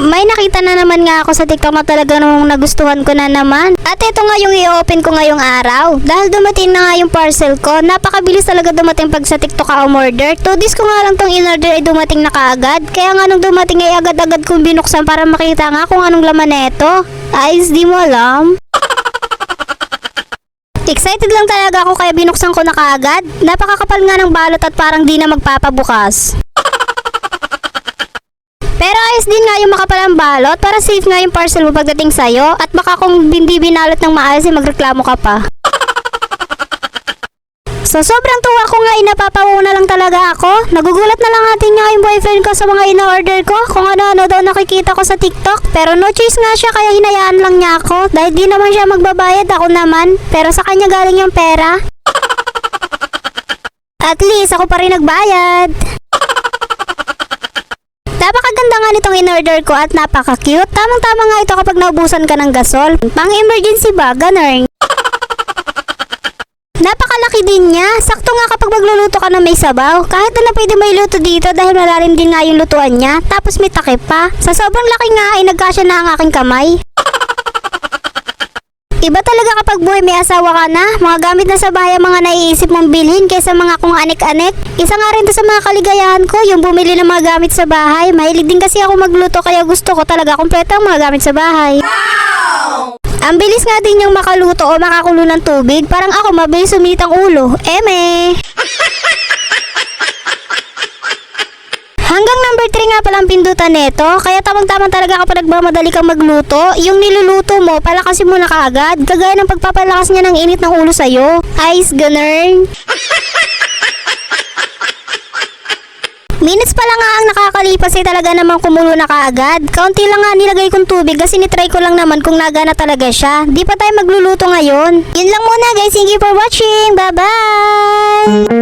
May nakita na naman nga ako sa TikTok na talaga namang nagustuhan ko na naman. At ito nga yung i-open ko ngayong araw. Dahil dumating na nga yung parcel ko, napakabilis talaga dumating pag sa TikTok ka umorder. 2 days ko nga lang tong in-order ay dumating na kaagad. Kaya nga nung dumating ay agad-agad kong binuksan para makita nga kung anong laman neto. Ayos, di mo alam? Excited lang talaga ako kaya binuksan ko na kaagad. Napakakapal nga ng balot at parang di na magpapabukas. Pero ayos din nga yung makapalang balot para safe nga yung parcel mo pagdating sa'yo at baka kung hindi binalot ng maayos ay magreklamo ka pa. So sobrang tuwa ko nga napapauna lang talaga ako. Nagugulat na lang natin nga yung boyfriend ko sa mga ina-order ko kung ano-ano daw nakikita ko sa TikTok. Pero no choice nga siya kaya hinayaan lang niya ako dahil di naman siya magbabayad, ako naman. Pero sa kanya galing yung pera. At least ako pa rin nagbayad. Napakaganda nga nitong in-order ko at napaka-cute. Tamang-tama nga ito kapag naubusan ka ng gasol. Pang-emergency ba? Ganun. Napakalaki din niya. Sakto nga kapag magluluto ka na may sabaw. Kahit na pwede may luto dito dahil malalim din nga yung lutuan niya. Tapos may takip pa. Sa sobrang laki nga ay nagkasya na ang aking kamay. Iba talaga kapag buhay may asawa ka na. Mga gamit na sa bahay ang mga naiisip mong bilhin kaysa mga kung anik-anik. Isa nga rin to sa mga kaligayahan ko, yung bumili ng mga gamit sa bahay. Mahilig din kasi ako magluto kaya gusto ko talaga kumpleto ang mga gamit sa bahay. Wow! Ang bilis nga din yung makaluto o makakulo ng tubig. Parang ako mabilis suminit ang ulo. Eme! Hanggang number 3 nga palang pindutan neto, kaya tamang-tamang talaga kapag nagmamadali kang magluto, yung niluluto mo, palakasin mo na kaagad, kagaya ng pagpapalakas niya ng init ng ulo sa'yo. Ice ganern. Minutes pa lang nga ang nakakalipas ay talaga namang kumulo na kaagad. Kaunti lang nga nilagay kong tubig kasi nitry ko lang naman kung nagana talaga siya. Di pa tayo magluluto ngayon. Yun lang muna guys, thank you for watching, bye bye!